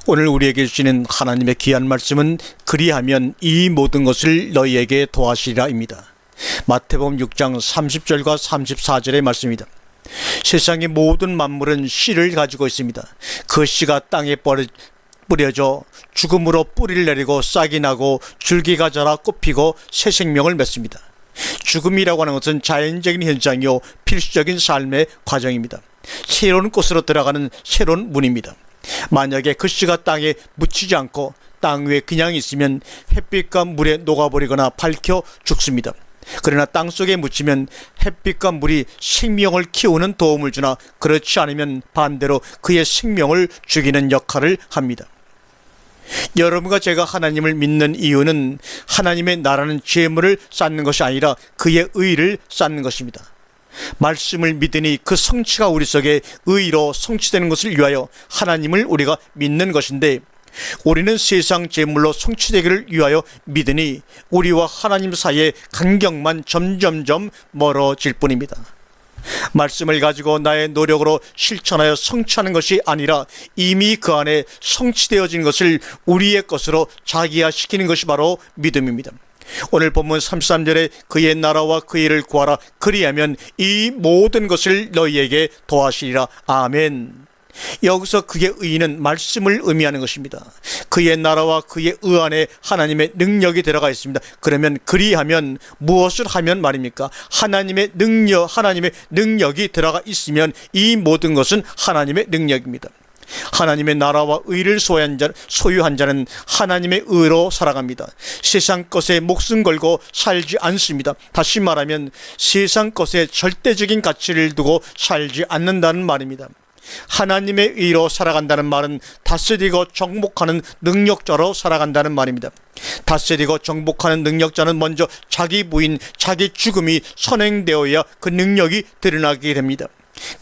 오늘 우리에게 주시는 하나님의 귀한 말씀은 그리하면 이 모든 것을 너희에게 더하시리라입니다. 마태복음 6장 30절과 34절의 말씀입니다. 세상의 모든 만물은 씨를 가지고 있습니다. 그 씨가 땅에 뿌려져 죽음으로 뿌리를 내리고 싹이 나고 줄기가 자라 꽃피고 새 생명을 맺습니다. 죽음이라고 하는 것은 자연적인 현상이요 필수적인 삶의 과정입니다. 새로운 곳으로 들어가는 새로운 문입니다. 만약에 그 씨가 땅에 묻히지 않고 땅 위에 그냥 있으면 햇빛과 물에 녹아버리거나 밝혀 죽습니다. 그러나 땅 속에 묻히면 햇빛과 물이 생명을 키우는 도움을 주나 그렇지 않으면 반대로 그의 생명을 죽이는 역할을 합니다. 여러분과 제가 하나님을 믿는 이유는 하나님의 나라는 재물을 쌓는 것이 아니라 그의 의를 쌓는 것입니다. 말씀을 믿으니 그 성취가 우리 속에 의로 성취되는 것을 위하여 하나님을 우리가 믿는 것인데, 우리는 세상 재물로 성취되기를 위하여 믿으니 우리와 하나님 사이의 간격만 점점점 멀어질 뿐입니다. 말씀을 가지고 나의 노력으로 실천하여 성취하는 것이 아니라 이미 그 안에 성취되어진 것을 우리의 것으로 자기화시키는 것이 바로 믿음입니다. 오늘 본문 33절에 그의 나라와 그의 일을 구하라 그리하면 이 모든 것을 너희에게 더하시리라. 아멘. 여기서 그의 의는 말씀을 의미하는 것입니다. 그의 나라와 그의 의 안에 하나님의 능력이 들어가 있습니다. 그러면 그리하면 무엇을 하면 말입니까? 하나님의 능력이 들어가 있으면 이 모든 것은 하나님의 능력입니다. 하나님의 나라와 의를 소유한 자는 하나님의 의로 살아갑니다. 세상 것에 목숨 걸고 살지 않습니다. 다시 말하면 세상 것에 절대적인 가치를 두고 살지 않는다는 말입니다. 하나님의 의로 살아간다는 말은 다스리고 정복하는 능력자로 살아간다는 말입니다. 다스리고 정복하는 능력자는 먼저 자기 부인, 자기 죽음이 선행되어야 그 능력이 드러나게 됩니다.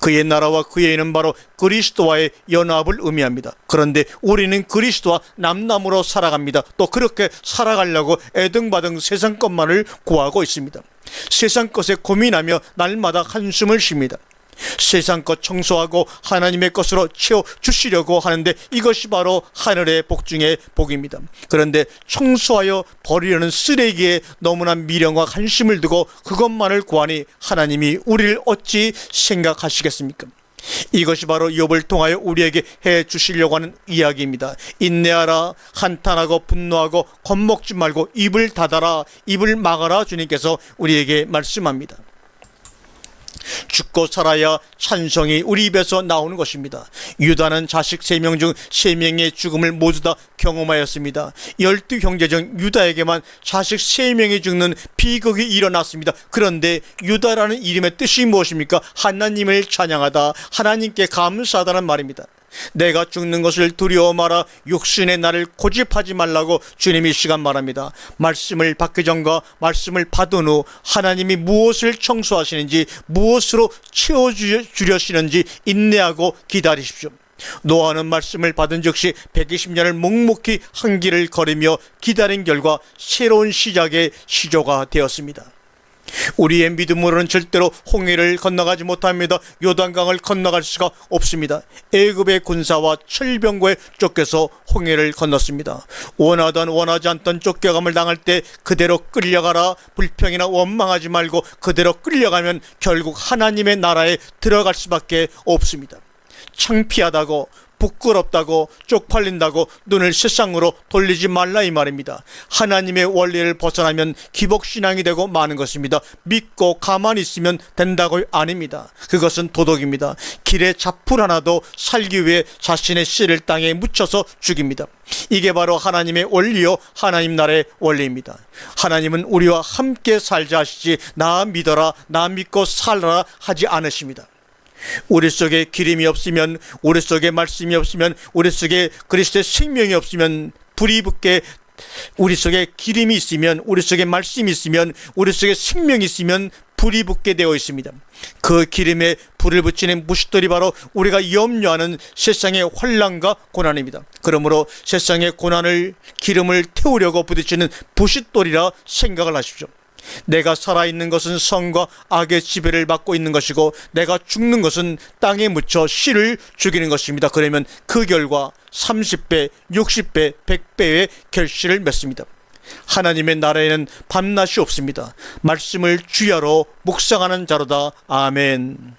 그의 나라와 그의 의는 바로 그리스도와의 연합을 의미합니다. 그런데 우리는 그리스도와 남남으로 살아갑니다. 또 그렇게 살아가려고 애등바등 세상 것만을 구하고 있습니다. 세상 것에 고민하며 날마다 한숨을 쉽니다. 세상 것 청소하고 하나님의 것으로 채워주시려고 하는데 이것이 바로 하늘의 복 중의 복입니다. 그런데 청소하여 버리려는 쓰레기에 너무나 미련과 관심을 두고 그것만을 구하니 하나님이 우리를 어찌 생각하시겠습니까? 이것이 바로 욥을 통하여 우리에게 해주시려고 하는 이야기입니다. 인내하라, 한탄하고 분노하고 겁먹지 말고 입을 닫아라, 입을 막아라. 주님께서 우리에게 말씀합니다. 죽고 살아야 찬송이 우리 입에서 나오는 것입니다. 유다는 자식 3명 중 3명의 죽음을 모두 다 경험하였습니다. 12 형제 중 유다에게만 자식 3명이 죽는 비극이 일어났습니다. 그런데 유다라는 이름의 뜻이 무엇입니까? 하나님을 찬양하다, 하나님께 감사하다는 말입니다. 내가 죽는 것을 두려워 마라, 육신의 나를 고집하지 말라고 주님이 이 시간 말합니다. 말씀을 받기 전과 말씀을 받은 후 하나님이 무엇을 청소하시는지, 무엇으로 채워주려시는지 인내하고 기다리십시오. 노아는 말씀을 받은 즉시 120년을 묵묵히 한 길을 걸으며 기다린 결과 새로운 시작의 시조가 되었습니다. 우리의 믿음으로는 절대로 홍해를 건너가지 못합니다. 요단강을 건너갈 수가 없습니다. 애굽의 군사와 철병거에 쫓겨서 홍해를 건넜습니다. 원하던 원하지 않던 쫓겨감을 당할 때 그대로 끌려가라, 불평이나 원망하지 말고 그대로 끌려가면 결국 하나님의 나라에 들어갈 수밖에 없습니다. 창피하다고, 부끄럽다고, 쪽팔린다고 눈을 세상으로 돌리지 말라 이 말입니다. 하나님의 원리를 벗어나면 기복신앙이 되고 마는 것입니다. 믿고 가만히 있으면 된다고 아닙니다. 그것은 도덕입니다. 길에 잡풀 하나도 살기 위해 자신의 씨를 땅에 묻혀서 죽입니다. 이게 바로 하나님의 원리요 하나님 나라의 원리입니다. 하나님은 우리와 함께 살자 하시지 나 믿어라, 나 믿고 살아라 하지 않으십니다. 우리 속에 기름이 없으면, 우리 속에 말씀이 없으면, 우리 속에 그리스도의 생명이 없으면, 불이 붙게 우리 속에 기름이 있으면, 우리 속에 말씀이 있으면, 우리 속에 생명이 있으면 불이 붙게 되어 있습니다. 그 기름에 불을 붙이는 무엇들이 바로 우리가 염려하는 세상의 환난과 고난입니다. 그러므로 세상의 고난을, 기름을 태우려고 부딪히는 부싯돌이라 생각을 하십시오. 내가 살아있는 것은 성과 악의 지배를 받고 있는 것이고 내가 죽는 것은 땅에 묻혀 씨를 죽이는 것입니다. 그러면 그 결과 30배, 60배, 100배의 결실을 맺습니다. 하나님의 나라에는 밤낮이 없습니다. 말씀을 주야로 묵상하는 자로다. 아멘.